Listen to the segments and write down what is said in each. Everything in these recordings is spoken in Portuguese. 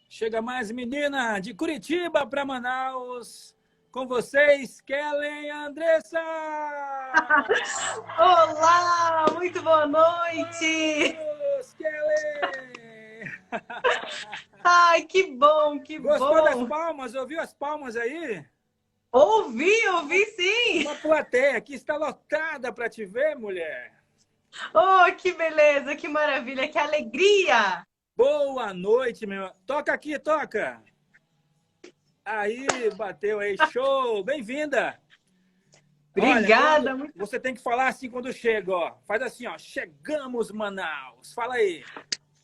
Chega mais, menina, de Curitiba para Manaus. Com vocês, Kellen Andressa! Olá, muito boa noite! Vamos, Kellen! Ai, que bom, que Gostou das bom! palmas? Ouviu as palmas aí? Ouvi sim! Uma plateia que está lotada para te ver, mulher. Oh, que beleza, que maravilha, que alegria! Boa noite, meu. Toca aqui, toca! Aí, bateu aí, show! Bem-vinda! Olha, Obrigada, muito... você tem que falar assim quando chega, ó. Faz assim, ó. Chegamos, Manaus. Fala aí.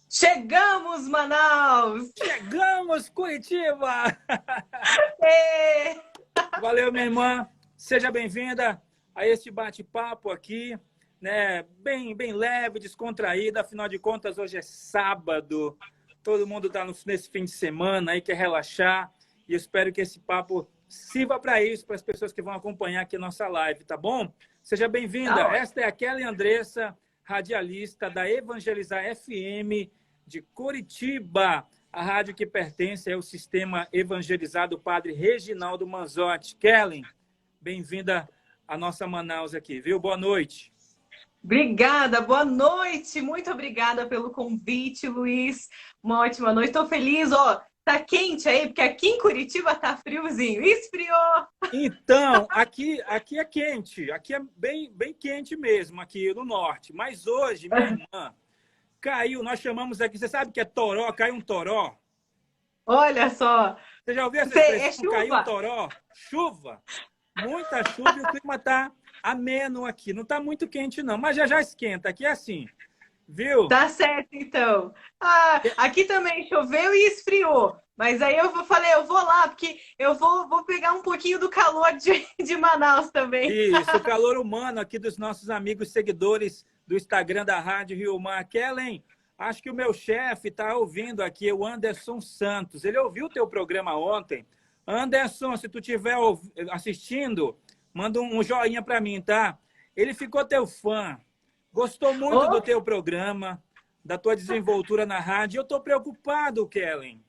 Chegamos, Manaus! Chegamos, Curitiba! Ê! Valeu, minha irmã. Seja bem-vinda a este bate-papo aqui, né? Bem leve, descontraído. Afinal de contas, hoje é sábado. Todo mundo está nesse fim de semana aí, quer relaxar. E eu espero que esse papo sirva para isso, para as pessoas que vão acompanhar aqui a nossa live, tá bom? Seja bem-vinda. Esta é a Kellen Andressa, radialista da Evangelizar FM de Curitiba, a rádio que pertence ao sistema evangelizado Padre Reginaldo Manzotti. Kellen, bem-vinda à nossa Manaus aqui, viu? Boa noite. Obrigada, boa noite! Muito obrigada pelo convite, Luiz. Uma ótima noite, estou feliz, ó. Tá quente aí, porque aqui em Curitiba tá friozinho. Esfriou! Então, aqui é quente, aqui é bem quente mesmo, aqui no norte. Mas hoje, minha irmã, caiu, nós chamamos aqui, você sabe o que é toró? Caiu um toró. Olha só! Você já ouviu essa expressão? É chuva? Caiu um toró? Chuva. Muita chuva e o clima tá ameno aqui. Não tá muito quente, não, mas já esquenta. Aqui é assim, viu? Tá certo, então. Ah, aqui também choveu e esfriou. Mas aí falei, eu vou lá, porque eu vou pegar um pouquinho do calor de Manaus também. Isso, o calor humano aqui dos nossos amigos seguidores do Instagram da Rádio Rio Mar. Kellen, acho que o meu chefe está ouvindo aqui, o Anderson Santos. Ele ouviu o teu programa ontem. Anderson, se tu estiver assistindo, manda um joinha para mim, tá? Ele ficou teu fã. Gostou muito do teu programa, da tua desenvoltura na rádio. Eu estou preocupado, Kellen.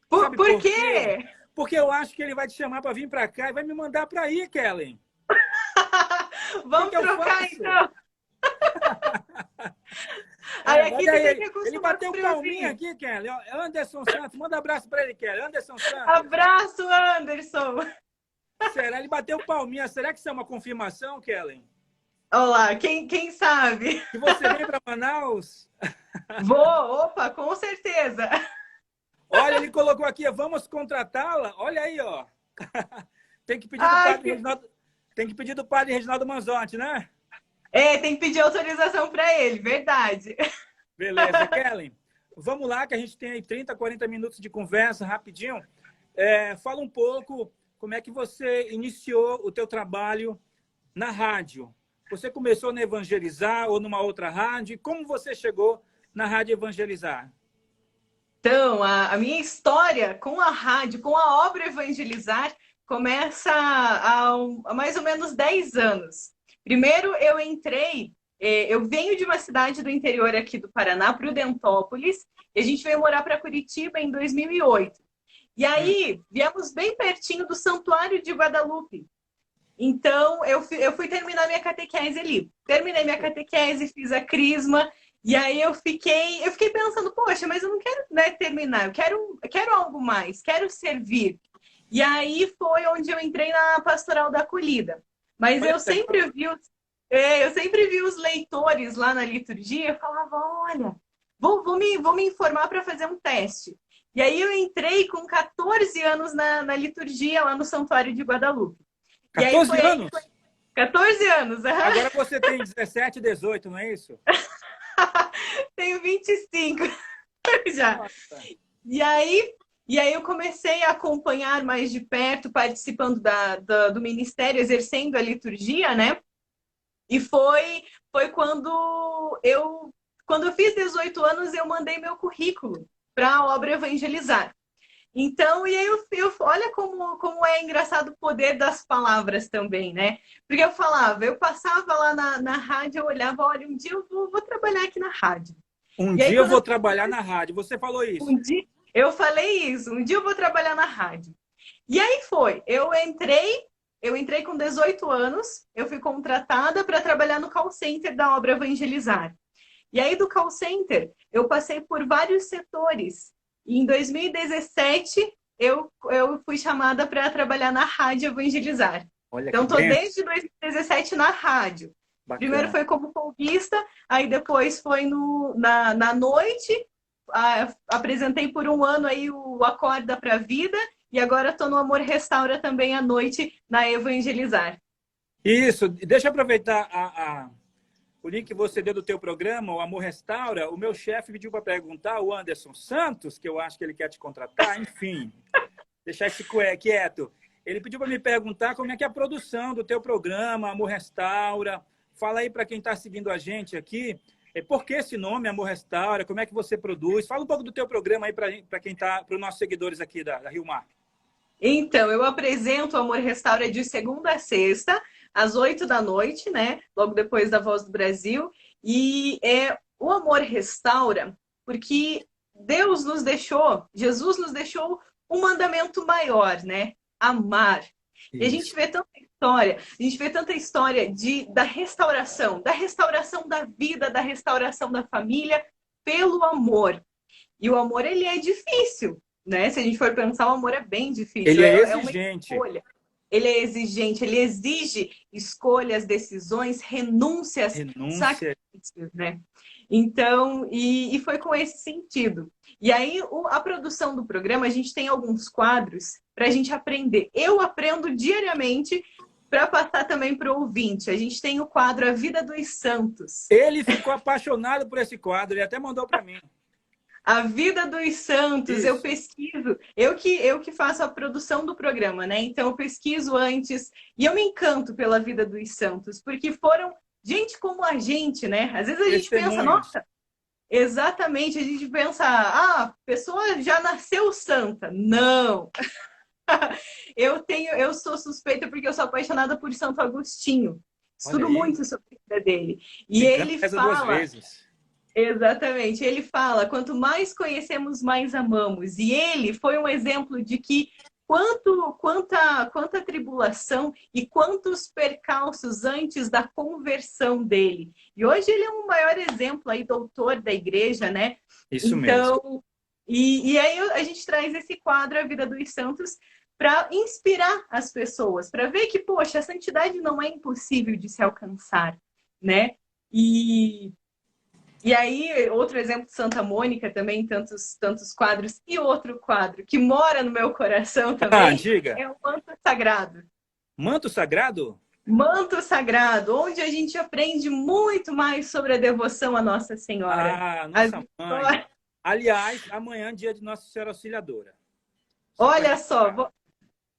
Por quê? Porque eu acho que ele vai te chamar para vir para cá e vai me mandar para aí, Kellen. Vamos trocar, então. Aí aqui você tem que ele bateu palminha aqui, Kellen. Anderson Santos, manda um abraço para ele, Kellen. Anderson Santos. Abraço, Anderson. Será? Ele bateu palminha. Será que isso é uma confirmação, Kellen? Olá, quem sabe? Que você vem para Manaus? Vou, opa, com certeza. Olha, ele colocou aqui, vamos contratá-la. Olha aí, ó. Tem que pedir do Padre Reginaldo, tem que pedir do Padre Reginaldo Manzotti, né? É, tem que pedir autorização para ele, verdade. Beleza, Kellen. Vamos lá, que a gente tem aí 30, 40 minutos de conversa, rapidinho. Fala um pouco como é que você iniciou o teu trabalho na rádio. Você começou na Evangelizar ou numa outra rádio? Como você chegou na Rádio Evangelizar? Então, a minha história com a rádio, com a obra Evangelizar, começa há mais ou menos 10 anos. Primeiro, eu venho de uma cidade do interior aqui do Paraná, Prudentópolis, e a gente veio morar para Curitiba em 2008. E aí, viemos bem pertinho do Santuário de Guadalupe. Então, eu fui terminar minha catequese ali. Terminei minha catequese, fiz a crisma, e aí eu fiquei pensando, poxa, mas eu não quero, né, terminar, eu quero algo mais, quero servir. E aí foi onde eu entrei na Pastoral da Acolhida. Mas eu sempre vi os leitores lá na liturgia, eu falava, olha, vou me informar para fazer um teste. E aí eu entrei com 14 anos na liturgia lá no Santuário de Guadalupe. 14 anos? 14 anos. Agora você tem 17, 18, não é isso? Tenho 25 já. E aí eu comecei a acompanhar mais de perto, participando do ministério, exercendo a liturgia, né? E foi quando eu fiz 18 anos, eu mandei meu currículo para a obra Evangelizar. Então, e aí olha como é engraçado o poder das palavras também, né? Porque eu passava lá na rádio, eu olhava, olha, um dia eu vou trabalhar aqui na rádio. Um dia eu vou trabalhar na rádio, você falou isso. Eu falei isso, um dia eu vou trabalhar na rádio. E aí foi, eu entrei com 18 anos, eu fui contratada para trabalhar no call center da Obra Evangelizar. E aí do call center, eu passei por vários setores. E em 2017, eu fui chamada para trabalhar na Rádio Evangelizar. Olha que Então, estou bem desde 2017 na rádio. Primeiro bacana. foi como folguista, aí depois foi na noite, apresentei por um ano aí o Acorda para a Vida, e agora estou no Amor Restaura também à noite na Evangelizar. Isso, deixa eu aproveitar o link que você deu do teu programa, o Amor Restaura. O meu chefe pediu para perguntar, o Anderson Santos, que eu acho que ele quer te contratar, enfim, deixar esse quieto. Ele pediu para me perguntar como é que é a produção do teu programa, Amor Restaura. Fala aí para quem está seguindo a gente aqui, por que esse nome, Amor Restaura? Como é que você produz? Fala um pouco do teu programa aí para quem tá, para os nossos seguidores aqui da Rio Mar. Então, eu apresento o Amor Restaura de segunda a sexta, às 8 da noite, né? Logo depois da Voz do Brasil. E o Amor Restaura, porque Deus nos deixou, Jesus nos deixou um mandamento maior, né? Amar. E a gente vê tanta história da restauração da vida, da restauração da família pelo amor. E o amor, ele é difícil, né? Se a gente for pensar, o amor é bem difícil. Ele é É uma exigente. escolha. Ele é exigente, ele exige escolhas, decisões, renúncias, Renúncia. sacrifícios, né? Então, e foi com esse sentido. E aí, a produção do programa, a gente tem alguns quadros para a gente aprender. Eu aprendo diariamente para passar também para o ouvinte. A gente tem o quadro A Vida dos Santos. Ele ficou apaixonado por esse quadro, ele até mandou para mim. A Vida dos Santos, Isso. eu pesquiso, eu que faço a produção do programa, né? Então eu pesquiso antes e eu me encanto pela Vida dos Santos, porque foram gente como a gente, né? Às vezes a gente pensa, nossa, exatamente, a gente pensa, a pessoa já nasceu santa. Não! Eu sou suspeita porque eu sou apaixonada por Santo Agostinho. Estudo muito sobre a vida dele. E ele fala... 2 vezes. Exatamente. Ele fala, quanto mais conhecemos, mais amamos. E ele foi um exemplo de que quanta tribulação e quantos percalços antes da conversão dele. E hoje ele é um maior exemplo aí, doutor da igreja, né? Isso então, mesmo. E aí a gente traz esse quadro, A Vida dos Santos, para inspirar as pessoas, para ver que, poxa, a santidade não é impossível de se alcançar, né? E aí, outro exemplo de Santa Mônica também, tantos quadros. E outro quadro que mora no meu coração também diga. é o Manto Sagrado. Manto Sagrado? Manto Sagrado, onde a gente aprende muito mais sobre a devoção à Nossa Senhora. Nossa mãe. Aliás, amanhã, dia de Nossa Senhora Auxiliadora. Olha só,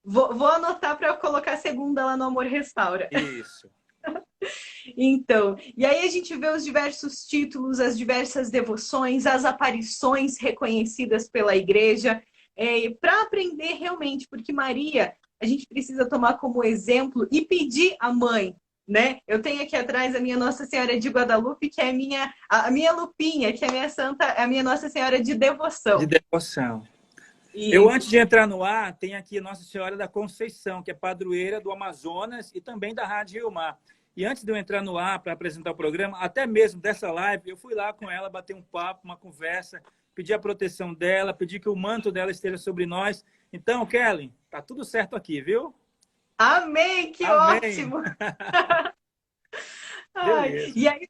vou anotar para eu colocar segunda lá no Amor Restaura. Isso. Então, e aí a gente vê os diversos títulos, as diversas devoções, as aparições reconhecidas pela igreja, para aprender realmente, porque Maria, a gente precisa tomar como exemplo e pedir à mãe, né? Eu tenho aqui atrás a minha Nossa Senhora de Guadalupe, que é a minha Lupinha, que é a minha santa, a minha Nossa Senhora de devoção. De devoção. Isso. Eu, antes de entrar no ar, tenho aqui Nossa Senhora da Conceição, que é padroeira do Amazonas e também da Rádio Rio Mar. E antes de eu entrar no ar para apresentar o programa, até mesmo dessa live, eu fui lá com ela, bater um papo, uma conversa, pedir a proteção dela, pedir que o manto dela esteja sobre nós. Então, Kelly, tá tudo certo aqui, viu? Amém, que Amém. ótimo! E aí,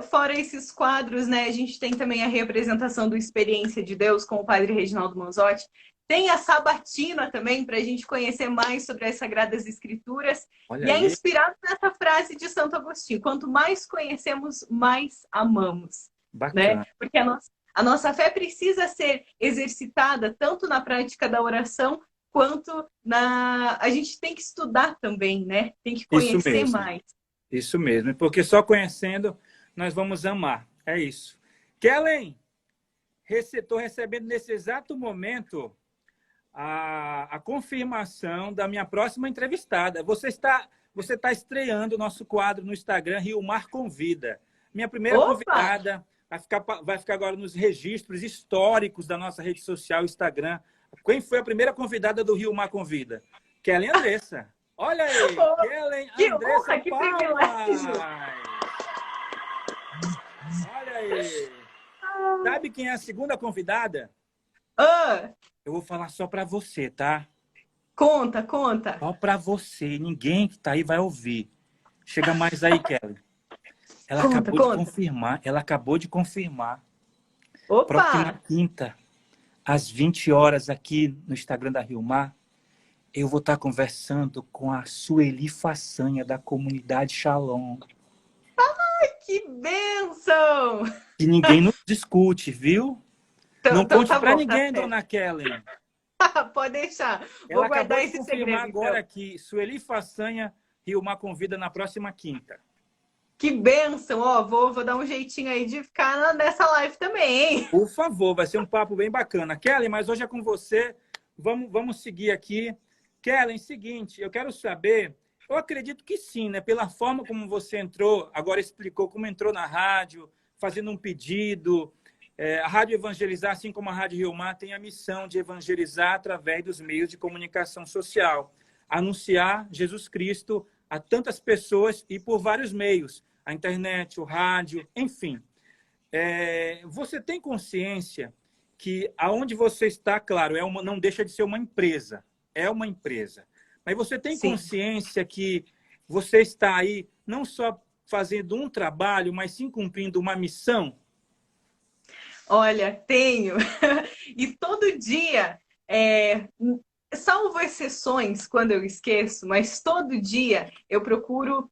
fora esses quadros, né, a gente tem também a representação do Experiência de Deus com o Padre Reginaldo Manzotti. Tem a sabatina também, para a gente conhecer mais sobre as Sagradas Escrituras. Olha e é aí. inspirado nessa frase de Santo Agostinho: quanto mais conhecemos, mais amamos. Bacana. Né? Porque a nossa fé precisa ser exercitada tanto na prática da oração, quanto a gente tem que estudar também, né? Tem que conhecer mais. Isso mesmo, porque só conhecendo nós vamos amar. É isso. Kellen, estou recebendo nesse exato momento a confirmação da minha próxima entrevistada. Você está estreando o nosso quadro no Instagram, Rio Mar Convida. Minha primeira convidada vai ficar agora nos registros históricos da nossa rede social, Instagram. Quem foi a primeira convidada do Rio Mar Convida? Kellen Andressa. Olha aí, Kellen Andressa. Honra, que privilégio. Olha aí. Sabe quem é a segunda convidada? Eu vou falar só para você, tá? Conta, conta. Só para você. Ninguém que tá aí vai ouvir. Chega mais aí, Kellen. Ela acabou de confirmar. Opa! Próxima quinta, às 20 horas, aqui no Instagram da Rio Mar, eu vou estar conversando com a Sueli Façanha, da comunidade Shalom. Que bênção! Que ninguém nos discute, viu? Não conte tá para bom, ninguém, tá dona Kellen. Pode deixar. Ela Vou guardar acabou de esse confirmar segredo, agora então. que Sueli Façanha, Rio Mar convida na próxima quinta. Que bênção! Ó, vou dar um jeitinho aí de ficar nessa live também, hein? Por favor, vai ser um papo bem bacana. Kellen, mas hoje é com você. Vamos seguir aqui. Kellen, seguinte, eu quero saber, eu acredito que sim, né? Pela forma como você entrou, agora explicou como entrou na rádio, fazendo um pedido. A Rádio Evangelizar, assim como a Rádio Rio Mar, tem a missão de evangelizar através dos meios de comunicação social. Anunciar Jesus Cristo a tantas pessoas e por vários meios. A internet, o rádio, enfim. Você tem consciência que aonde você está, claro, não deixa de ser uma empresa. É uma empresa. Mas você tem Sim. consciência que você está aí não só fazendo um trabalho, mas sim cumprindo uma missão? Olha, tenho. E todo dia, salvo exceções quando eu esqueço, mas todo dia eu procuro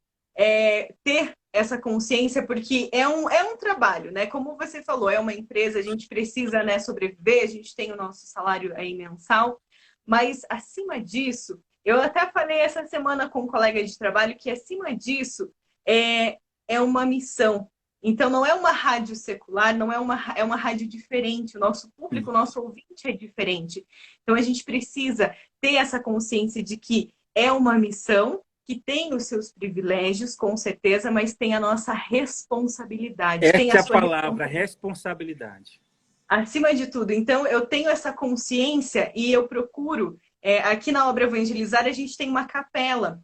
ter essa consciência, porque é um trabalho, né? Como você falou, é uma empresa, a gente precisa, né, sobreviver, a gente tem o nosso salário aí mensal, mas acima disso, eu até falei essa semana com um colega de trabalho que acima disso é uma missão. Então, não é uma rádio secular, não é uma rádio diferente. O nosso público, o nosso ouvinte é diferente. Então, a gente precisa ter essa consciência de que é uma missão, que tem os seus privilégios, com certeza, mas tem a nossa responsabilidade. Essa tem é a palavra, responsabilidade. Acima de tudo. Então, eu tenho essa consciência e eu procuro... aqui na Obra Evangelizar, a gente tem uma capela.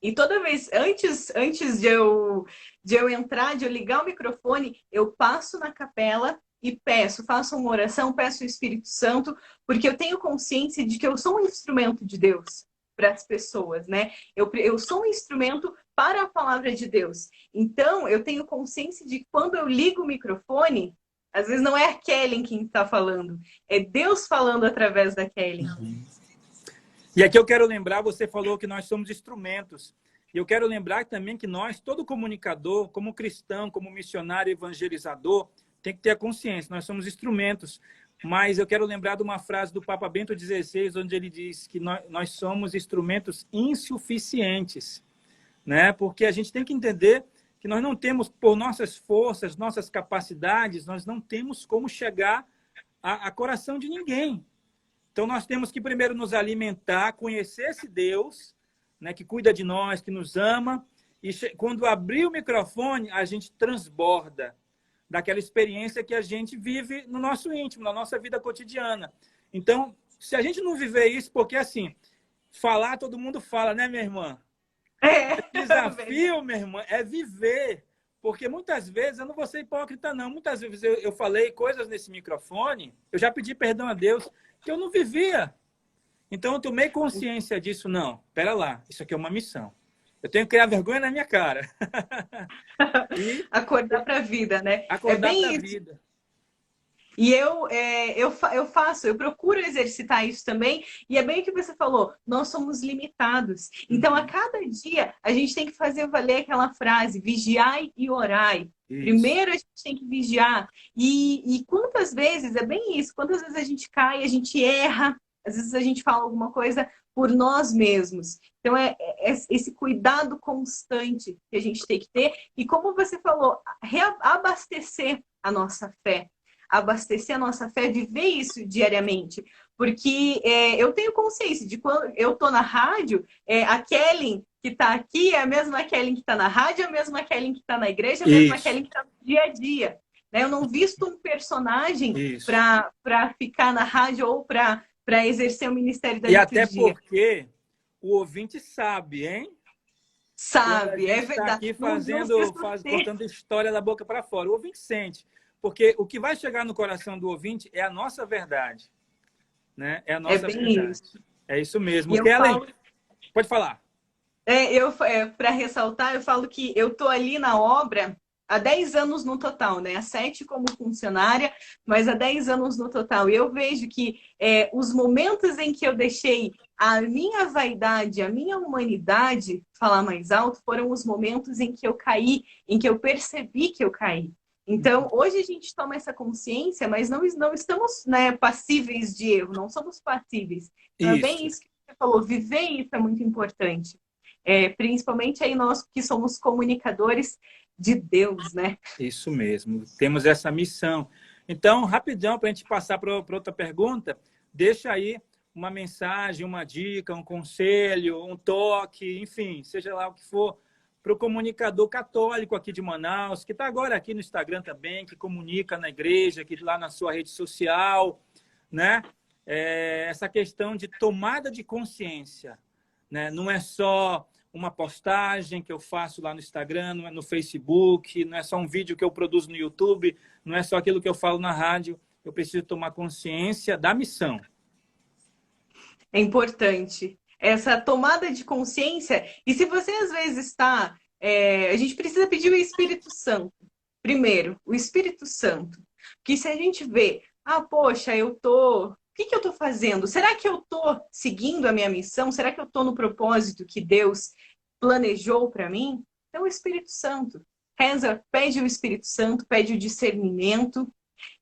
E toda vez, antes de eu entrar, de eu ligar o microfone, eu passo na capela e faço uma oração, peço o Espírito Santo, porque eu tenho consciência de que eu sou um instrumento de Deus para as pessoas, né? Eu sou um instrumento para a palavra de Deus. Então, eu tenho consciência de que quando eu ligo o microfone, às vezes não é a Kellen quem está falando, é Deus falando através da Kellen. E aqui eu quero lembrar, você falou que nós somos instrumentos. E eu quero lembrar também que nós, todo comunicador, como cristão, como missionário, evangelizador, tem que ter a consciência, nós somos instrumentos. Mas eu quero lembrar de uma frase do Papa Bento XVI, onde ele diz que nós somos instrumentos insuficientes, né? Porque a gente tem que entender que nós não temos, por nossas forças, nossas capacidades, nós não temos como chegar a coração de ninguém. Então, nós temos que primeiro nos alimentar, conhecer esse Deus, né, que cuida de nós, que nos ama. E quando abrir o microfone, a gente transborda daquela experiência que a gente vive no nosso íntimo, na nossa vida cotidiana. Então, se a gente não viver isso, porque assim, falar todo mundo fala, né, minha irmã? O desafio, minha irmã, é viver. Porque muitas vezes, eu não vou ser hipócrita, não. Muitas vezes eu falei coisas nesse microfone, eu já pedi perdão a Deus, que eu não vivia. Então, eu tomei consciência disso. Não, espera lá, isso aqui é uma missão. Eu tenho que criar vergonha na minha cara. E acordar para a vida, né? Acordar para a vida. E eu procuro exercitar isso também. E é bem o que você falou, nós somos limitados. Então, a cada dia, a gente tem que fazer valer aquela frase, vigiai e orai. Isso. Primeiro, a gente tem que vigiar. E quantas vezes, é bem isso, quantas vezes a gente cai, a gente erra, às vezes a gente fala alguma coisa por nós mesmos. Então, é esse cuidado constante que a gente tem que ter. E como você falou, abastecer a nossa fé. Abastecer a nossa fé, viver isso diariamente. Porque eu tenho consciência de quando eu estou na rádio, a Kellen que está aqui é a mesma Kellen que está na rádio, é a mesma Kellen que está na igreja, é a mesma Kellen que está no dia a dia. né? Eu não visto um personagem Isso. para ficar na rádio ou para exercer o ministério da E até liturgia. porque o ouvinte sabe, hein? Quando a Sabe, é gente está verdade. aqui Não precisa ter. contando história da boca para fora, o ouvinte sente. Porque o que vai chegar no coração do ouvinte é a nossa verdade, né? É a É nossa bem verdade. isso. É isso E mesmo. eu Kellen, falo, pode falar. para ressaltar, eu falo que eu tô ali na obra há 10 anos no total, né? Há 7 como funcionária, mas há 10 anos no total. E eu vejo que os momentos em que eu deixei a minha vaidade, a minha humanidade falar mais alto, foram os momentos em que eu caí, em que eu percebi que eu caí. Então, hoje a gente toma essa consciência, mas não estamos, né, passíveis de erro, não somos passíveis. Então, é bem Isso, isso que você falou, viver isso é muito importante. Principalmente aí nós que somos comunicadores de Deus, né? isso mesmo. Temos essa missão. Então, rapidão, para a gente passar para outra pergunta, deixa aí uma mensagem, uma dica, um conselho, um toque, enfim, seja lá o que for, para o comunicador católico aqui de Manaus, que está agora aqui no Instagram também, que comunica na igreja, que lá na sua rede social, né? Essa questão de tomada de consciência, né? Não é só uma postagem que eu faço lá no Instagram, não é no Facebook, não é só um vídeo que eu produzo no YouTube, não é só aquilo que eu falo na rádio. Eu preciso tomar consciência da missão. É importante essa tomada de consciência. E se você às vezes está, a gente precisa pedir o Espírito Santo. Primeiro, o Espírito Santo. Que se a gente vê, poxa, o que eu estou fazendo? Será que eu estou seguindo a minha missão? Será que eu estou no propósito que Deus planejou para mim? Então, o Espírito Santo. Reza, pede o Espírito Santo, pede o discernimento,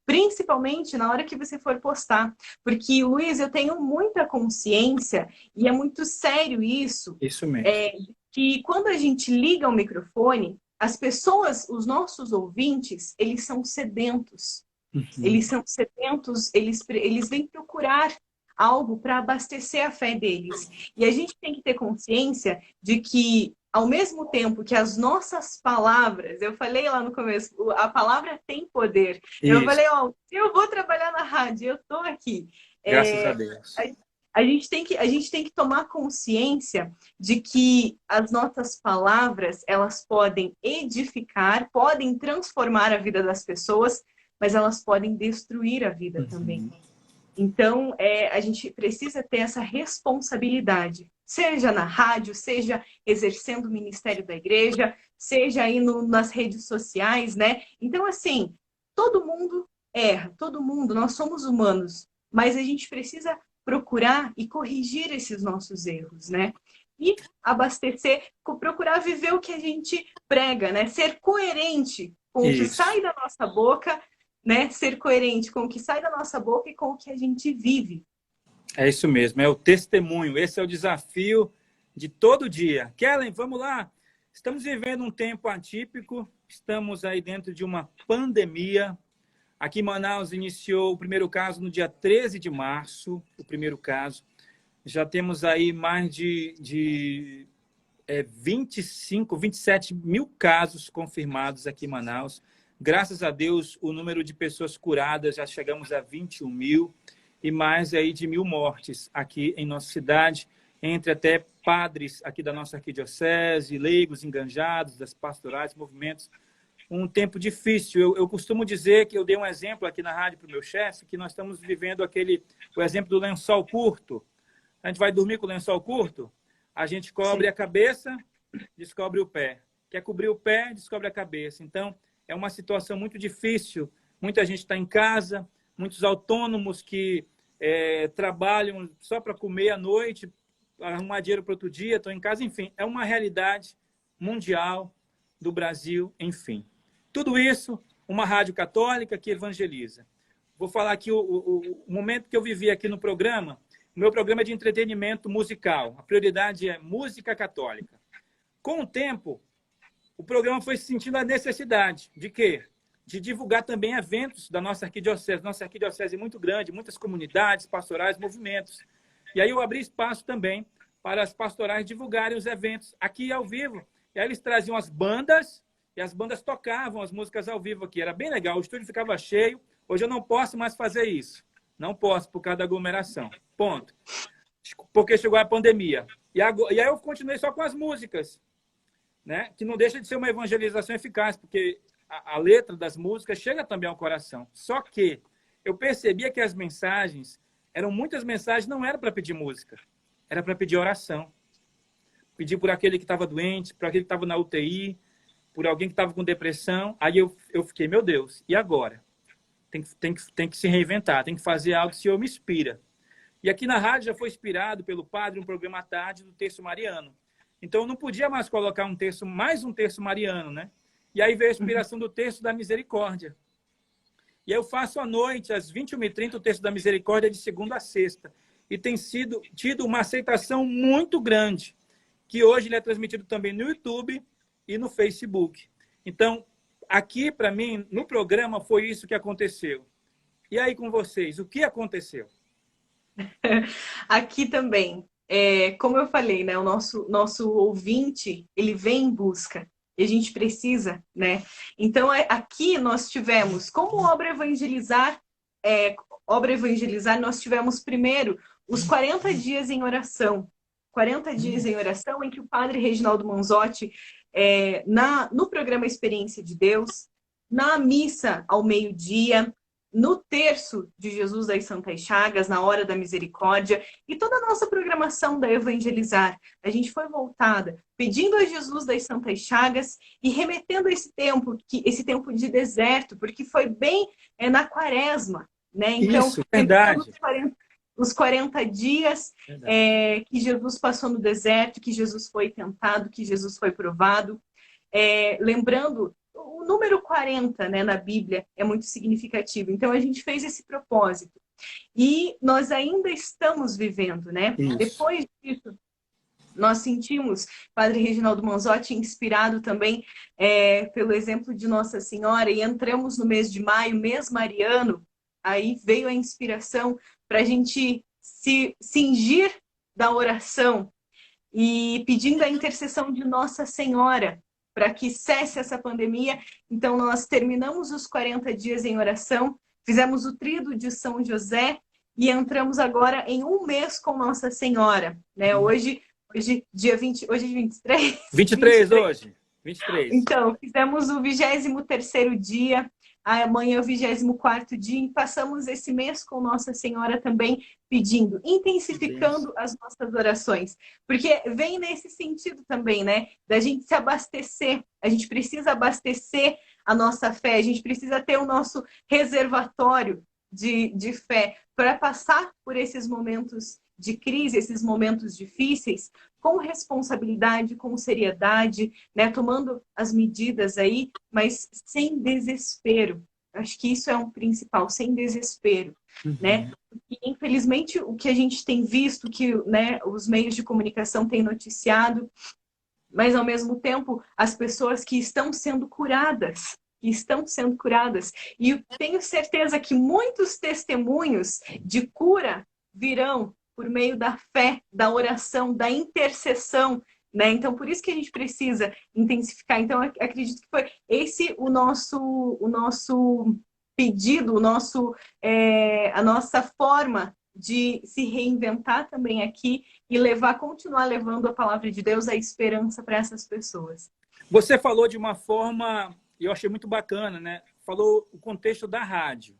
principalmente na hora que você for postar. Porque, Luiz, eu tenho muita consciência, e é muito sério isso, Isso mesmo. que quando a gente liga o microfone, as pessoas, os nossos ouvintes, eles são sedentos. Uhum. Eles são sedentos, eles vêm procurar algo para abastecer a fé deles. E a gente tem que ter consciência de que, ao mesmo tempo que as nossas palavras, eu falei lá no começo, a palavra tem poder. Eu Isso, falei, eu vou trabalhar na rádio, eu estou aqui. graças a É, Deus. a gente tem que tomar consciência de que as nossas palavras, elas podem edificar, podem transformar a vida das pessoas, mas elas podem destruir a vida também. Uhum. Então, a gente precisa ter essa responsabilidade, seja na rádio, seja exercendo o ministério da igreja, seja aí nas redes sociais, né? Então, assim, todo mundo erra, todo mundo, nós somos humanos, mas a gente precisa procurar e corrigir esses nossos erros, né? E abastecer, procurar viver o que a gente prega, né? Ser coerente com o que Isso. sai da nossa boca, né? Ser coerente com o que sai da nossa boca e com o que a gente vive. É isso mesmo, é o testemunho. Esse é o desafio de todo dia. Kellen, vamos lá. Estamos vivendo um tempo atípico, estamos aí dentro de uma pandemia. Aqui em Manaus iniciou o primeiro caso no dia 13 de março, o primeiro caso. Já temos aí mais de 25, 27 mil casos confirmados aqui em Manaus. Graças a Deus, o número de pessoas curadas já chegamos a 21 mil e mais aí de 1.000 mortes aqui em nossa cidade, entre até padres aqui da nossa arquidiocese, leigos enganjados, das pastorais, movimentos. Um tempo difícil. Eu costumo dizer que eu dei um exemplo aqui na rádio para o meu chefe, que nós estamos vivendo o exemplo do lençol curto. A gente vai dormir com o lençol curto, a gente cobre a cabeça, descobre o pé. Quer cobrir o pé, descobre a cabeça. Então, é uma situação muito difícil. Muita gente está em casa, muitos autônomos que trabalham só para comer à noite, arrumar dinheiro para outro dia, estão em casa. Enfim, é uma realidade mundial do Brasil, enfim. Tudo isso, uma rádio católica que evangeliza. Vou falar aqui o momento que eu vivi aqui no programa. O meu programa é de entretenimento musical. A prioridade é música católica. Com o tempo, o programa foi sentindo a necessidade de quê? De divulgar também eventos da nossa arquidiocese. Nossa arquidiocese é muito grande, muitas comunidades, pastorais, movimentos. E aí eu abri espaço também para as pastorais divulgarem os eventos aqui ao vivo. E aí eles traziam as bandas, e as bandas tocavam as músicas ao vivo aqui. Era bem legal, o estúdio ficava cheio. Hoje eu não posso mais fazer isso. Não posso, por causa da aglomeração. Ponto. Porque chegou a pandemia. E aí eu continuei só com as músicas, né? Que não deixa de ser uma evangelização eficaz, porque a letra das músicas chega também ao coração. Só que eu percebia que as mensagens, muitas mensagens não eram para pedir música, era para pedir oração. Pedir por aquele que estava doente, por aquele que estava na UTI, por alguém que estava com depressão. Aí eu fiquei, meu Deus, e agora? Tem que se reinventar, tem que fazer algo que o Senhor me inspira. E aqui na rádio já foi inspirado pelo padre um programa à tarde do Terço Mariano. Então eu não podia mais colocar mais um terço mariano, né? E aí veio a inspiração do Terço da Misericórdia. E aí eu faço à noite, às 21h30, o Terço da Misericórdia de segunda a sexta. E tem tido uma aceitação muito grande, que hoje ele é transmitido também no YouTube e no Facebook. Então, aqui, para mim, no programa, foi isso que aconteceu. E aí com vocês, o que aconteceu? Aqui também, como eu falei, né, o nosso ouvinte, ele vem em busca e a gente precisa, né? Então, aqui nós tivemos, como obra evangelizar, nós tivemos primeiro os 40 dias em oração. 40 dias em oração em que o padre Reginaldo Manzotti, no programa Experiência de Deus, na missa ao meio-dia, no terço de Jesus das Santas Chagas, na Hora da Misericórdia, e toda a nossa programação da Evangelizar, a gente foi voltada pedindo a Jesus das Santas Chagas e remetendo esse tempo de deserto, porque foi bem na Quaresma, né? Então, isso, verdade. Os 40 dias que Jesus passou no deserto, que Jesus foi tentado, que Jesus foi provado. Lembrando, o número 40, né, na Bíblia é muito significativo. Então, a gente fez esse propósito. E nós ainda estamos vivendo, né? Isso. Depois disso, nós sentimos Padre Reginaldo Manzotti inspirado também pelo exemplo de Nossa Senhora, e entramos no mês de maio, mês mariano, aí veio a inspiração para a gente se cingir da oração e pedindo a intercessão de Nossa Senhora para que cesse essa pandemia. Então, nós terminamos os 40 dias em oração, fizemos o tríduo de São José e entramos agora em um mês com Nossa Senhora, né? Hoje dia 20, hoje é 23? 23 hoje. 23. Então, fizemos o 23º dia, amanhã é o 24º dia, e passamos esse mês com Nossa Senhora também pedindo, intensificando as nossas orações. Porque vem nesse sentido também, né? Da gente se abastecer. A gente precisa abastecer a nossa fé, a gente precisa ter o nosso reservatório de fé para passar por esses momentos de crise, esses momentos difíceis, com responsabilidade, com seriedade, né? Tomando as medidas aí, mas sem desespero. Acho que isso é um principal, sem desespero, né? E, infelizmente, o que a gente tem visto, que, né, os meios de comunicação têm noticiado, mas, ao mesmo tempo, as pessoas que estão sendo curadas, e eu tenho certeza que muitos testemunhos de cura virão por meio da fé, da oração, da intercessão, né? Então, por isso que a gente precisa intensificar. Então, acredito que foi esse o nosso pedido, a nossa forma de se reinventar também aqui e continuar levando a palavra de Deus, a esperança para essas pessoas. Você falou de uma forma, eu achei muito bacana, né? Falou o contexto da rádio.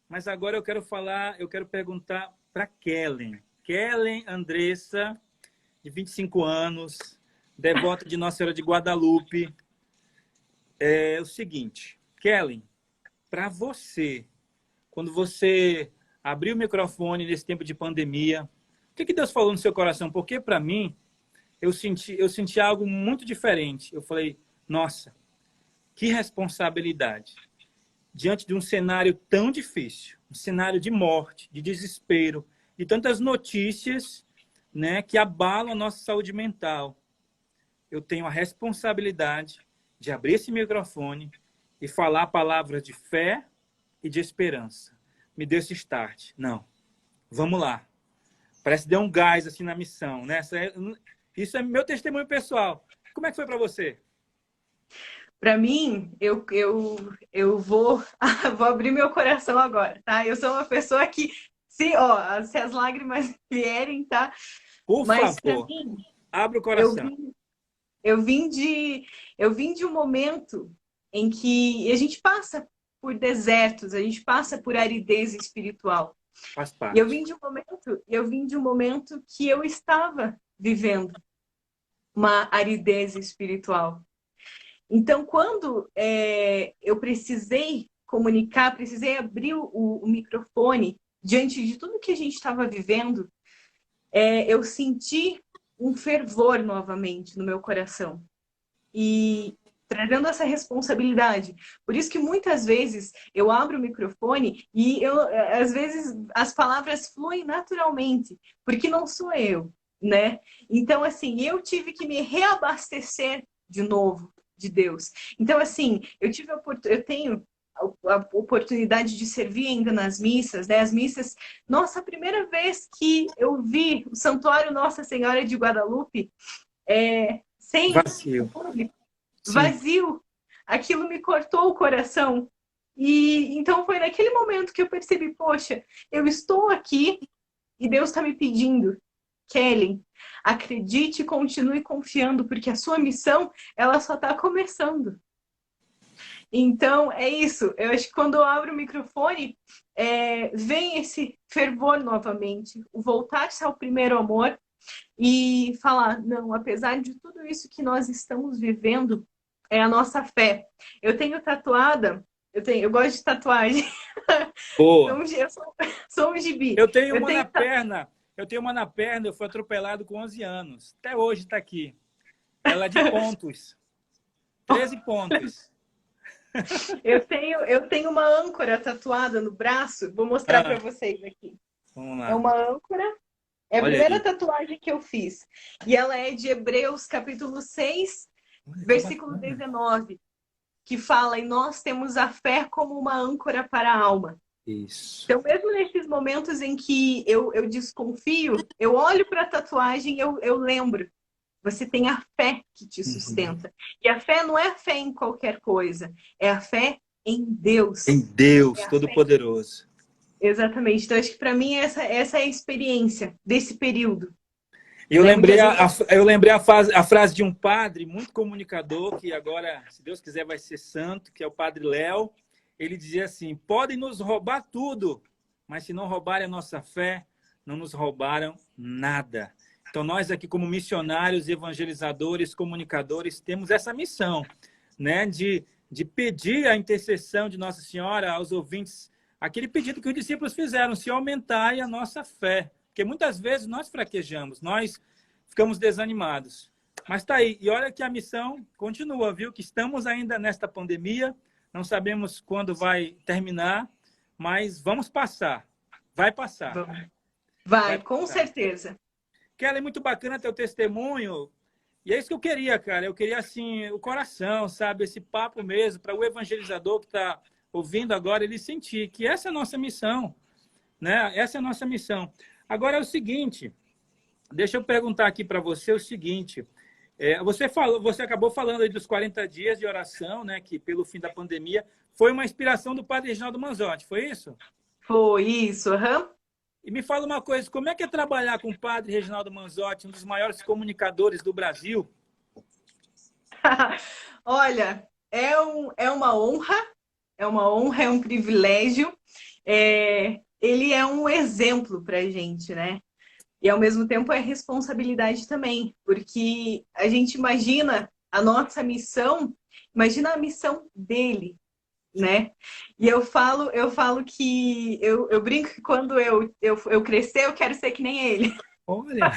Mas agora eu quero perguntar para Kellen Andressa, de 25 anos, devota de Nossa Senhora de Guadalupe. É o seguinte, Kellen, para você, quando você abriu o microfone nesse tempo de pandemia, o que Deus falou no seu coração? Porque, para mim, eu senti algo muito diferente. Eu falei, nossa, que responsabilidade. Diante de um cenário tão difícil, um cenário de morte, de desespero, de tantas notícias, né, que abalam a nossa saúde mental. Eu tenho a responsabilidade de abrir esse microfone e falar palavras de fé e de esperança. Me deu esse start. Não, vamos lá. Parece que deu um gás assim na missão, né? Isso é meu testemunho pessoal. Como é que foi para você? Para mim, eu vou, vou abrir meu coração agora, tá? Eu sou uma pessoa que, se as lágrimas vierem, tá? Por Mas para favor, mim, abre o eu coração. vim, eu vim de, eu vim de um momento em que a gente passa por desertos, a gente passa por aridez espiritual. Faz E parte. eu vim de um momento que eu estava vivendo uma aridez espiritual. Então, quando eu precisei comunicar, precisei abrir o microfone diante de tudo que a gente estava vivendo, eu senti um fervor novamente no meu coração. E trazendo essa responsabilidade. Por isso que muitas vezes eu abro o microfone e às vezes as palavras fluem naturalmente, porque não sou eu, né? Então, assim, eu tive que me reabastecer de novo de Deus. Então, assim, eu tenho a oportunidade de servir ainda nas missas, né? As missas, nossa, a primeira vez que eu vi o Santuário Nossa Senhora de Guadalupe, sem o Vazio. público, Sim. vazio. Aquilo me cortou o coração. E então foi naquele momento que eu percebi, poxa, eu estou aqui e Deus está me pedindo, Kelly, acredite e continue confiando, porque a sua missão, ela só está começando. Então, é isso. Eu acho que quando eu abro o microfone, vem esse fervor novamente, o voltar-se ao primeiro amor e falar, não, apesar de tudo isso que nós estamos vivendo, é a nossa fé. Eu tenho tatuada, eu gosto de tatuagem. Boa. Sou um gibi. Eu tenho Eu uma na tenho perna. Eu fui atropelado com 11 anos. Até hoje está aqui. Ela é de pontos. 13 pontos. eu tenho uma âncora tatuada no braço. Vou mostrar para Ah, vocês aqui. vamos É lá. uma âncora. É a Olha primeira aí. tatuagem que eu fiz. E ela é de Hebreus, capítulo 6, Olha que versículo bacana. 19, que fala: e nós temos a fé como uma âncora para a alma. Isso. Então, mesmo nesses momentos em que eu desconfio, eu olho para a tatuagem e eu lembro. Você tem a fé que te Uhum. sustenta. E a fé não é fé em qualquer coisa, é a fé em Em Deus. É Deus a fé. Todo-Poderoso. Exatamente. Então, acho que para mim essa é a experiência desse período. E eu Né? lembrei, Muitas vezes. eu lembrei a frase de um padre muito comunicador, que agora, se Deus quiser, vai ser santo, que é o padre Léo. Ele dizia assim: podem nos roubar tudo, mas se não roubarem a nossa fé, não nos roubaram nada. Então, nós aqui, como missionários, evangelizadores, comunicadores, temos essa missão, né, de pedir a intercessão de Nossa Senhora aos ouvintes, aquele pedido que os discípulos fizeram: se aumentai a nossa fé. Porque muitas vezes nós fraquejamos, nós ficamos desanimados. Mas está aí. E olha que a missão continua, viu? Que estamos ainda nesta pandemia, não sabemos quando vai terminar, mas vamos passar. Vai passar. Vai Vai, com passar. certeza. Kelly, é muito bacana teu testemunho. E é isso que eu queria, cara. Eu queria, assim, o coração, sabe? Esse papo mesmo, para o evangelizador que está ouvindo agora, ele sentir que essa é a nossa missão, né? Essa é a nossa missão. Agora é o seguinte, deixa eu perguntar aqui para você o seguinte, você acabou falando aí dos 40 dias de oração, né, que pelo fim da pandemia foi uma inspiração do padre Reginaldo Manzotti, foi isso? Foi isso, aham. E me fala uma coisa, como é que é trabalhar com o padre Reginaldo Manzotti, um dos maiores comunicadores do Brasil? Olha, é uma honra, é um privilégio. Ele é um exemplo para a gente, né? E ao mesmo tempo é responsabilidade também, porque a gente imagina a nossa missão, imagina a missão dele, né? E eu falo que eu brinco que quando eu crescer, eu quero ser que nem ele. Olha,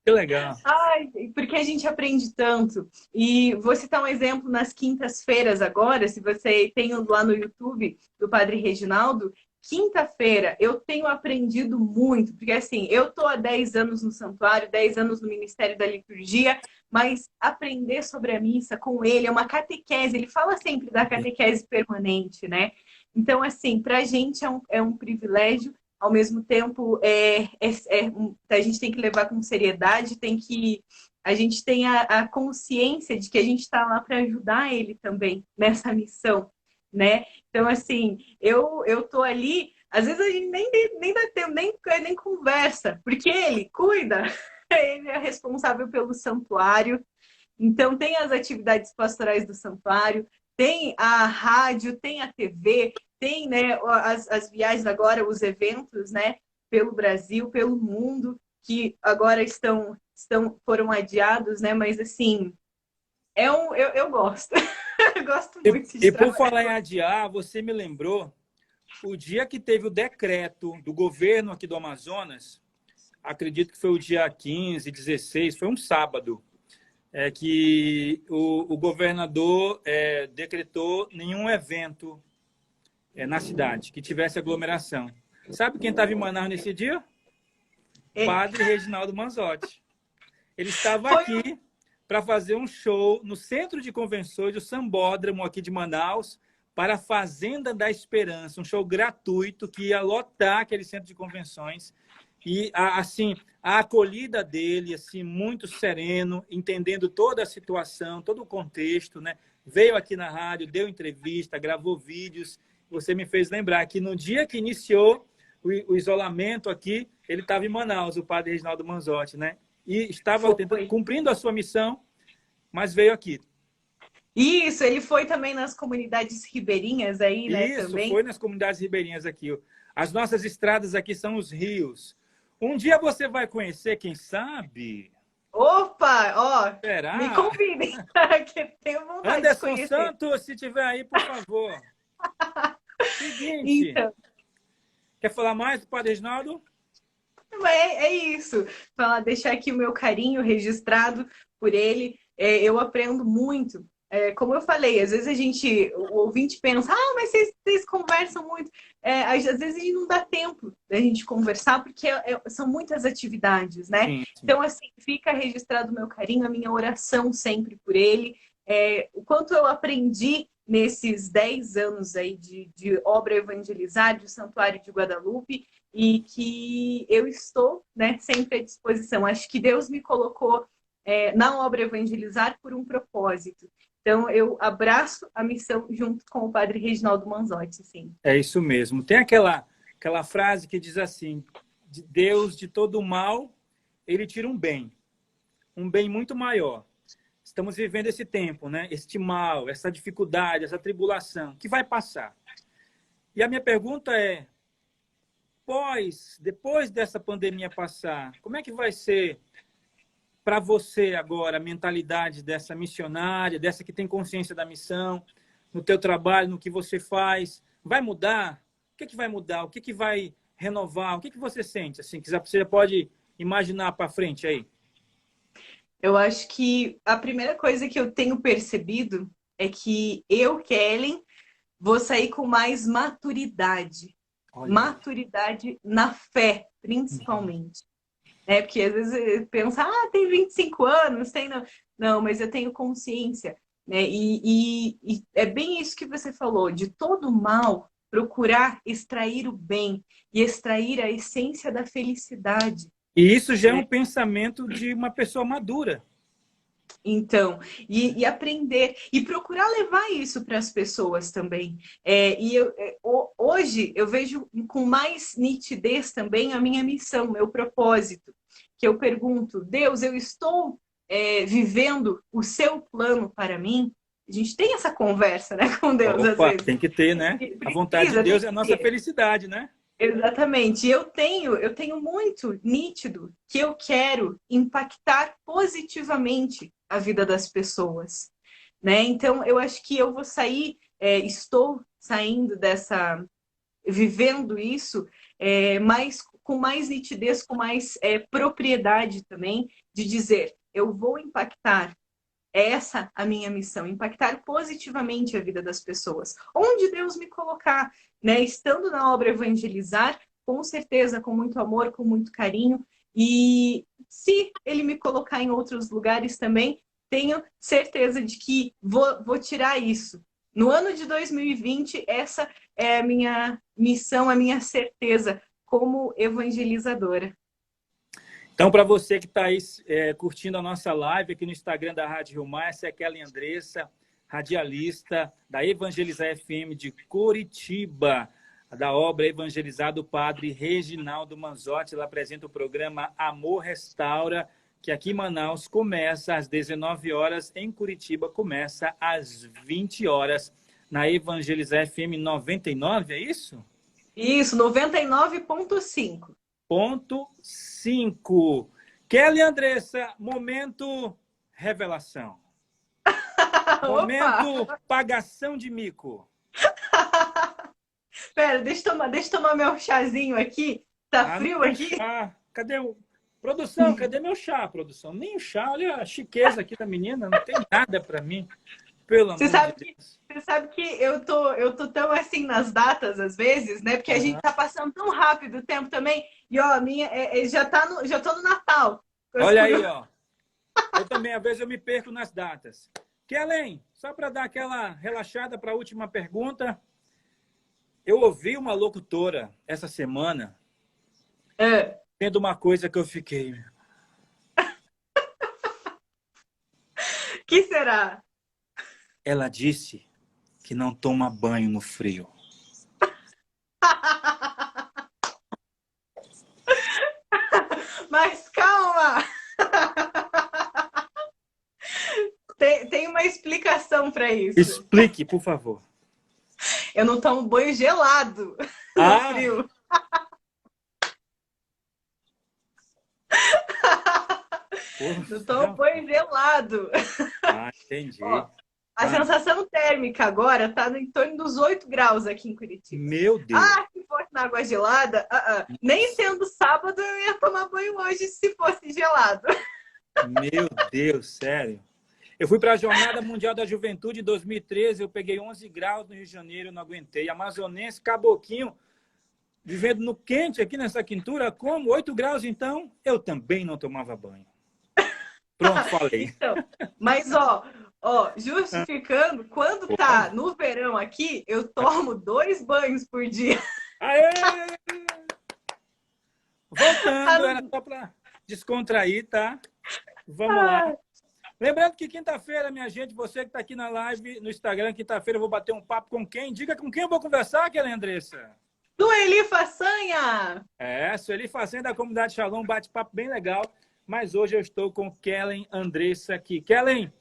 que legal. Ai, porque a gente aprende tanto. E vou citar um exemplo nas quintas-feiras agora, se você tem lá no YouTube do Padre Reginaldo, quinta-feira eu tenho aprendido muito, porque assim, eu estou há 10 anos no santuário, 10 anos no Ministério da Liturgia, mas aprender sobre a missa com ele é uma catequese, ele fala sempre da catequese permanente, né? Então, assim, para a gente é um privilégio, ao mesmo tempo a gente tem que levar com seriedade, tem que a gente tem a consciência de que a gente está lá para ajudar ele também nessa missão, né? Então, assim, eu tô ali, às vezes a gente nem dá tempo, nem conversa, porque ele cuida, ele é responsável pelo santuário, então tem as atividades pastorais do santuário, tem a rádio, tem a TV, tem, né, as viagens agora, os eventos, né, pelo Brasil, pelo mundo, que agora foram adiados, né? Mas assim, eu gosto. Eu gosto muito de E por trabalhar. falar em adiar, você me lembrou o dia que teve o decreto do governo aqui do Amazonas, acredito que foi o dia 15, 16, foi um sábado, que o governador decretou nenhum evento na cidade que tivesse aglomeração. Sabe quem estava em Manaus nesse dia? Padre Reginaldo Manzotti. Ele estava aqui para fazer um show no Centro de Convenções do Sambódromo aqui de Manaus, para a Fazenda da Esperança, um show gratuito que ia lotar aquele centro de convenções. E assim, a acolhida dele, assim, muito sereno, entendendo toda a situação, todo o contexto, né? Veio aqui na rádio, deu entrevista, gravou vídeos. Você me fez lembrar que no dia que iniciou o isolamento aqui, ele estava em Manaus, o padre Reginaldo Manzotti, né? E estava cumprindo a sua missão, mas veio aqui. Isso, ele foi também nas comunidades ribeirinhas aí, né? Isso, também. foi nas comunidades ribeirinhas aqui. As nossas estradas aqui são os rios. Um dia você vai conhecer, quem sabe? Opa, ó, Será? me convidem, que tenho vontade Anderson de conhecer. Santos, se tiver aí, por favor. Seguinte, Então, quer falar mais do Padre Reginaldo? é isso. Deixar aqui o meu carinho registrado por ele. Eu aprendo muito. Como eu falei, às vezes o ouvinte pensa, mas vocês conversam muito. Às vezes a gente não dá tempo da gente conversar, porque são muitas atividades, né? Sim, sim. Então, assim, fica registrado o meu carinho, a minha oração sempre por ele. O quanto eu aprendi nesses 10 anos aí de obra evangelizar, de Santuário de Guadalupe, e que eu estou, né, sempre à disposição. Acho que Deus me colocou na obra evangelizar por um propósito. Então, eu abraço a missão junto com o padre Reginaldo Manzotti, sim. É isso mesmo. Tem aquela frase que diz assim, de Deus, de todo mal, ele tira um bem muito maior. Estamos vivendo esse tempo, né? Este mal, essa dificuldade, essa tribulação, que vai passar. E a minha pergunta é, depois dessa pandemia passar, como é que vai ser para você agora a mentalidade dessa missionária, dessa que tem consciência da missão, no teu trabalho, no que você faz? Vai mudar? O que vai mudar? O que vai renovar? O que você sente? Assim, que você pode imaginar para frente aí? Eu acho que a primeira coisa que eu tenho percebido é que eu, Kellen, vou sair com mais maturidade. Olha. Maturidade na fé, principalmente. Porque às vezes pensa, tem 25 anos, tem... Não, mas eu tenho consciência. Né? E é bem isso que você falou, de todo mal, procurar extrair o bem e extrair a essência da felicidade. E isso já é um pensamento de uma pessoa madura. Então, e aprender, e procurar levar isso para as pessoas também. Hoje eu vejo com mais nitidez também a minha missão, meu propósito, que eu pergunto, Deus, eu estou vivendo o seu plano para mim? A gente tem essa conversa, né, com Deus, às vezes. Tem que ter, né? A vontade de Deus é a nossa felicidade, né? Exatamente. Eu tenho muito nítido que eu quero impactar positivamente a vida das pessoas, né? Então, eu acho que eu vou sair, estou saindo vivendo isso, com mais nitidez, com mais propriedade também, de dizer, eu vou impactar. Essa a minha missão, impactar positivamente a vida das pessoas. Onde Deus me colocar, né? Estando na obra evangelizar, com certeza, com muito amor, com muito carinho. E se Ele me colocar em outros lugares também, tenho certeza de que vou tirar isso. No ano de 2020, essa é a minha missão, a minha certeza como evangelizadora. Então, para você que está aí curtindo a nossa live aqui no Instagram da Rádio Rio Mar, essa é a Kelly Andressa, radialista da Evangelizar FM de Curitiba, da obra Evangelizar do Padre Reginaldo Manzotti. Ela apresenta o programa Amor Restaura, que aqui em Manaus começa às 19 horas, em Curitiba começa às 20 horas, na Evangelizar FM 99, é isso? Isso, 99,5. Ponto 5. Kelly Andressa, momento revelação. Momento pagação de mico. Pera, deixa eu tomar meu chazinho aqui. Tá frio aqui? Chá. Cadê o... Produção, cadê meu chá, produção? Nem o chá, olha a chiqueza aqui da menina, não tem nada para mim. Pelo amor de Deus. Você sabe que eu tô tão assim nas datas, às vezes, né? Porque a gente tá passando tão rápido o tempo também. E, ó, a minha já tô no Natal. Olha aí, ó. Eu também, às vezes, eu me perco nas datas. Kellen, só para dar aquela relaxada para a última pergunta. Eu ouvi uma locutora essa semana tendo uma coisa que eu fiquei... Que será? Ela disse que não toma banho no frio. Mas calma! Tem uma explicação para isso. Explique, por favor. Eu não tomo banho gelado no frio. Não tomo banho gelado. Entendi. Ó, a sensação térmica agora está em torno dos 8 graus aqui em Curitiba. Meu Deus! Se fosse na água gelada, nem sendo sábado eu ia tomar banho hoje se fosse gelado. Meu Deus, sério. Eu fui para a Jornada Mundial da Juventude em 2013, eu peguei 11 graus no Rio de Janeiro, não aguentei. Amazonense, Caboquinho, vivendo no quente aqui nessa quintura, como 8 graus, então, eu também não tomava banho. Pronto, falei. Então, mas, justificando, quando tá no verão aqui, eu tomo 2 banhos por dia. Aê! Voltando, era só para descontrair, tá? Vamos lá. Lembrando que quinta-feira, minha gente, você que está aqui na live, no Instagram, quinta-feira eu vou bater um papo com quem? Diga com quem eu vou conversar, Kelly Andressa. Sueli Façanha! Sueli Façanha da Comunidade Shalom, bate-papo bem legal. Mas hoje eu estou com Kelly Andressa aqui. Kelly,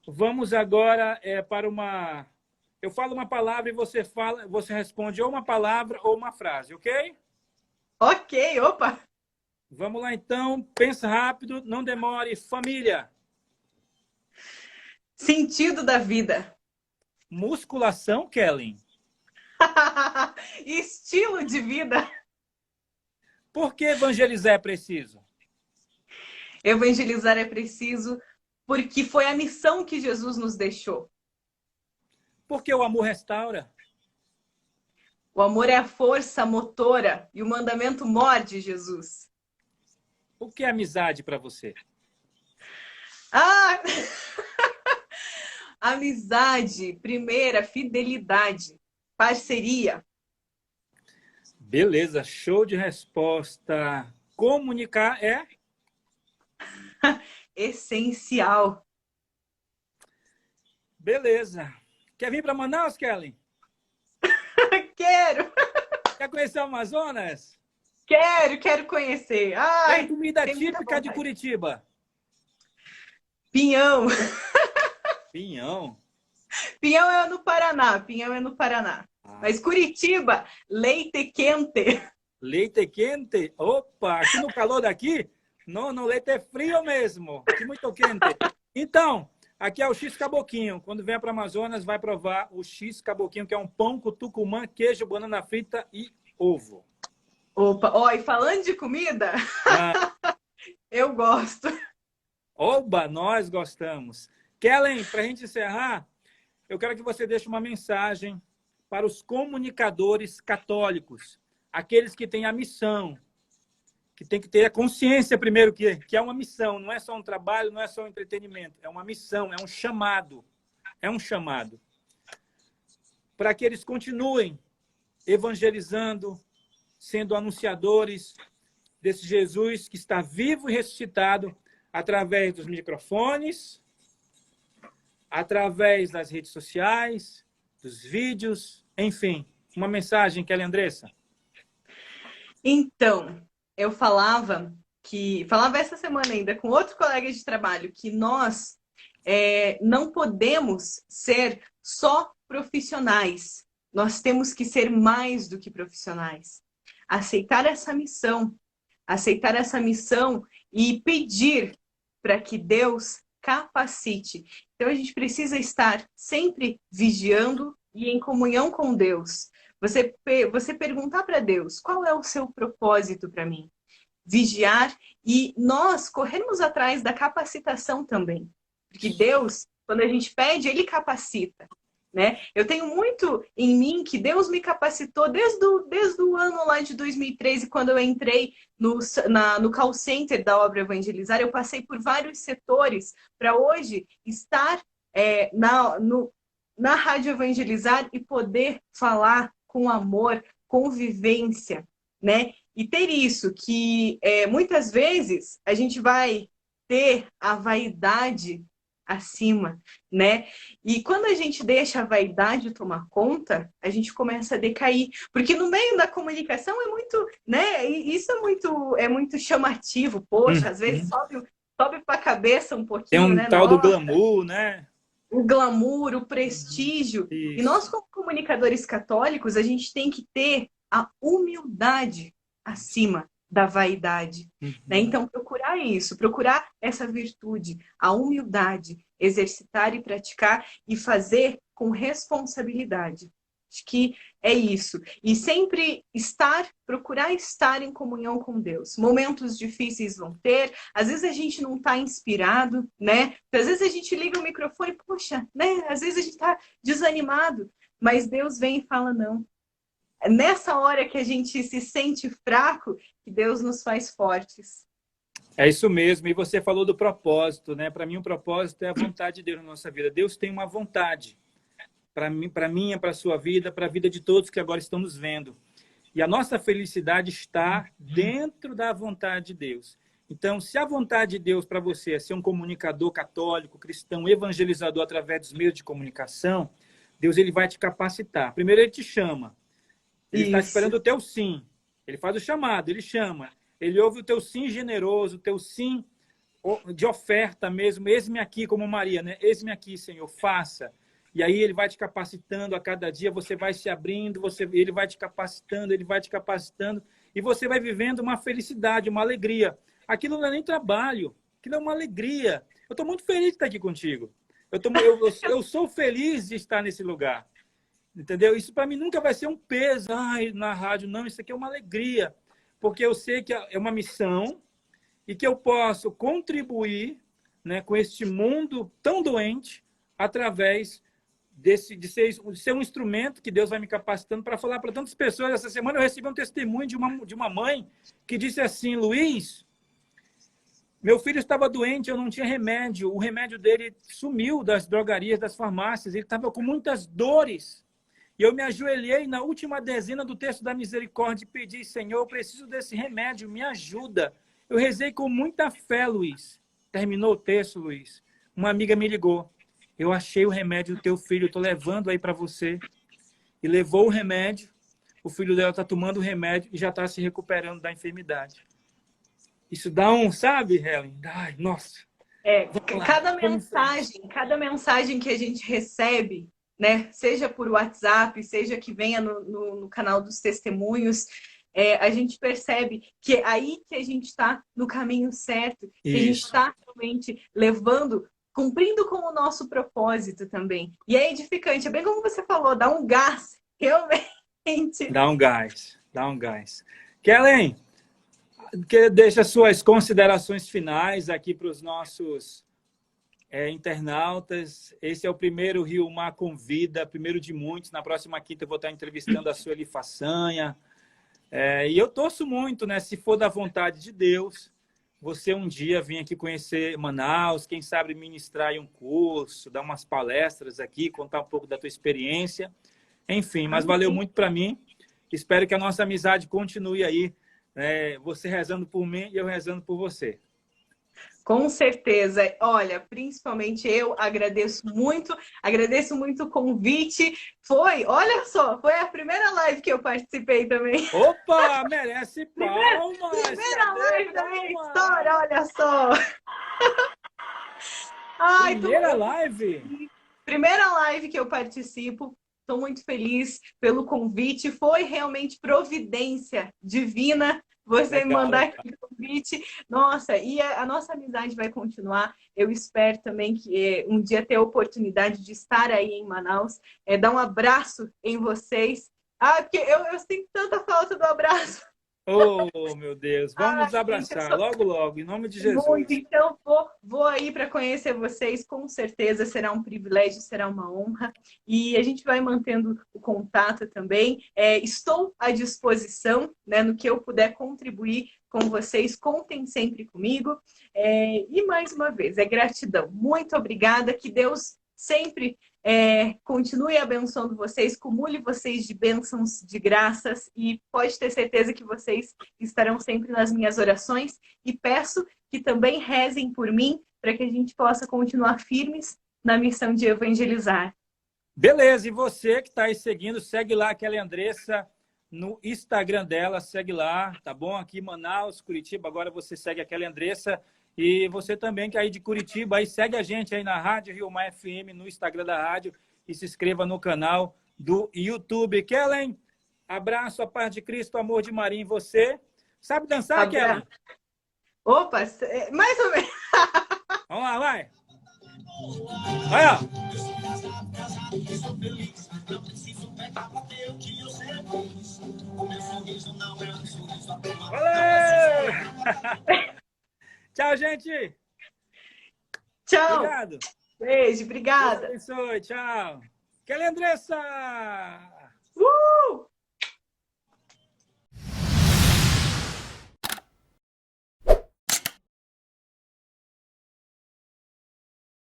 vamos agora para uma... Eu falo uma palavra e você responde ou uma palavra ou uma frase, ok? Ok, opa! Vamos lá então, pensa rápido, não demore. Família. Sentido da vida. Musculação, Kelly. Estilo de vida. Por que evangelizar é preciso? Evangelizar é preciso porque foi a missão que Jesus nos deixou. Por que o amor restaura? O amor é a força motora e o mandamento mor de Jesus. O que é amizade para você? Amizade, primeira, fidelidade, parceria. Beleza, show de resposta. Comunicar é? Essencial. Beleza. Quer vir para Manaus, Kelly? Quero. Quer conhecer o Amazonas? Quero conhecer. Tem comida típica de Curitiba? Pinhão. Pinhão? Pinhão é no Paraná. Mas Curitiba, leite quente. Leite quente? Opa, aqui no calor daqui? Não, leite é frio mesmo. Aqui muito quente. Então, aqui é o X Caboquinho. Quando vier para Amazonas, vai provar o X Caboquinho, que é um pão com tucumã, queijo, banana frita e ovo. Opa, e falando de comida, eu gosto. Oba, nós gostamos. Kellen, para a gente encerrar, eu quero que você deixe uma mensagem para os comunicadores católicos, aqueles que têm a missão, que tem que ter a consciência primeiro que é uma missão, não é só um trabalho, não é só um entretenimento, é uma missão, é um chamado. É um chamado. Para que eles continuem evangelizando, sendo anunciadores desse Jesus que está vivo e ressuscitado através dos microfones, através das redes sociais, dos vídeos, enfim. Uma mensagem, Kelly Andressa. Então, eu falava essa semana ainda com outro colega de trabalho que nós não podemos ser só profissionais. Nós temos que ser mais do que profissionais. Aceitar essa missão e pedir para que Deus capacite. Então, a gente precisa estar sempre vigiando e em comunhão com Deus. Você perguntar para Deus, qual é o seu propósito para mim? Vigiar e nós corrermos atrás da capacitação também. Porque Deus, quando a gente pede, Ele capacita. Né? Eu tenho muito em mim que Deus me capacitou desde o ano lá de 2013, quando eu entrei no call center da Obra Evangelizar. Eu passei por vários setores para hoje estar na Rádio Evangelizar e poder falar com amor, com vivência, né? E ter isso, que muitas vezes a gente vai ter a vaidade acima, né? E quando a gente deixa a vaidade tomar conta, a gente começa a decair. Porque no meio da comunicação é muito, né? Isso é muito chamativo. Poxa, às vezes sobe para a cabeça um pouquinho, tem um né? tal do glamour, né? O glamour, o prestígio. Isso. E nós, como comunicadores católicos, a gente tem que ter a humildade acima da vaidade. Né? Então, procurar isso, procurar essa virtude, a humildade, exercitar e praticar e fazer com responsabilidade. Acho que é isso. E sempre procurar estar em comunhão com Deus. Momentos difíceis vão ter, às vezes a gente não está inspirado, né? Às vezes a gente liga o microfone, poxa, né? Às vezes a gente está desanimado, mas Deus vem e fala, não. É nessa hora que a gente se sente fraco que Deus nos faz fortes. É isso mesmo. E você falou do propósito, né? Para mim, o propósito é a vontade de Deus na nossa vida. Deus tem uma vontade para mim, para a sua vida, para a vida de todos que agora estão nos vendo. E a nossa felicidade está dentro da vontade de Deus. Então, se a vontade de Deus para você é ser um comunicador católico, cristão, evangelizador através dos meios de comunicação, Deus ele vai te capacitar. Primeiro, ele te chama. Ele está esperando o teu sim. Ele faz o chamado, ele chama. Ele ouve o teu sim generoso, o teu sim de oferta mesmo. Eis-me aqui, como Maria, né? Eis-me aqui, Senhor, faça. E aí ele vai te capacitando a cada dia, você vai se abrindo, ele vai te capacitando, e você vai vivendo uma felicidade, uma alegria. Aquilo não é nem trabalho, aquilo é uma alegria. Eu estou muito feliz de estar aqui contigo. Eu sou feliz de estar nesse lugar. Entendeu? Isso para mim nunca vai ser um peso na rádio, não. Isso aqui é uma alegria, porque eu sei que é uma missão e que eu posso contribuir, né, com este mundo tão doente através de ser um instrumento que Deus vai me capacitando para falar para tantas pessoas. Essa semana eu recebi um testemunho de uma mãe que disse assim, Luiz, meu filho estava doente, eu não tinha remédio, o remédio dele sumiu das drogarias, das farmácias, ele estava com muitas dores. E eu me ajoelhei na última dezena do texto da misericórdia e pedi, Senhor, eu preciso desse remédio, me ajuda. Eu rezei com muita fé, Luiz. Terminou o texto, Luiz. Uma amiga me ligou. Eu achei o remédio do teu filho, estou levando aí para você. E levou o remédio. O filho dela está tomando o remédio e já está se recuperando da enfermidade. Isso dá sabe, Helen? Ai, nossa. Cada mensagem que a gente recebe, né? Seja por WhatsApp, seja que venha no canal dos testemunhos, a gente percebe que é aí que a gente está no caminho certo, que a gente está realmente cumprindo com o nosso propósito também. E é edificante, é bem como você falou, dá um gás, realmente. Dá um gás. Kellen, deixa suas considerações finais aqui para os nossos internautas. Esse é o primeiro Rio Mar Convida, primeiro de muitos. Na próxima quinta eu vou estar entrevistando a Sueli Façanha. E eu torço muito, né? Se for da vontade de Deus, você um dia vir aqui conhecer Manaus, quem sabe ministrar aí um curso, dar umas palestras aqui, contar um pouco da tua experiência. Enfim, mas valeu muito para mim. Espero que a nossa amizade continue aí você rezando por mim e eu rezando por você. Com certeza. Olha, principalmente eu agradeço muito o convite. Olha só, foi a primeira live que eu participei também. Opa, merece palmas! Primeira Cadê live da minha palmas? história, olha só. Ai, Primeira live? primeira live que eu participo. Estou muito feliz pelo convite. Foi realmente providência divina você me Legal, mandar legal. aqui o convite. Nossa, e a nossa amizade vai continuar. Eu espero também que um dia ter a oportunidade de estar aí em Manaus, dar um abraço em vocês. Ah, porque eu sinto tanta falta do abraço. Oh, meu Deus. Vamos Ai, nos gente, eu abraçar sou logo, logo, em nome de muito. Jesus. Então, vou aí para conhecer vocês, com certeza será um privilégio, será uma honra. E a gente vai mantendo o contato também. Estou à disposição, né, no que eu puder contribuir com vocês, contem sempre comigo. E mais uma vez, gratidão. Muito obrigada, que Deus sempre continue abençoando vocês, cumule vocês de bênçãos, de graças, e pode ter certeza que vocês estarão sempre nas minhas orações. E peço que também rezem por mim, para que a gente possa continuar firmes na missão de evangelizar. Beleza, e você que está aí seguindo, segue lá aquela Andressa no Instagram dela, segue lá, tá bom? Aqui em Manaus, Curitiba, agora você segue aquela Andressa. E você também que é aí de Curitiba, aí segue a gente aí na Rádio Rio Mar FM, no Instagram da rádio, e se inscreva no canal do YouTube. Kellen, abraço, a paz de Cristo, amor de Maria em você. Sabe dançar, Kellen? Opa, mais ou menos. Vamos lá, vai. Olha, valeu! Tchau, gente! Tchau! Obrigado! Beijo, Deus obrigada! abençoe, tchau! Kelly Andressa!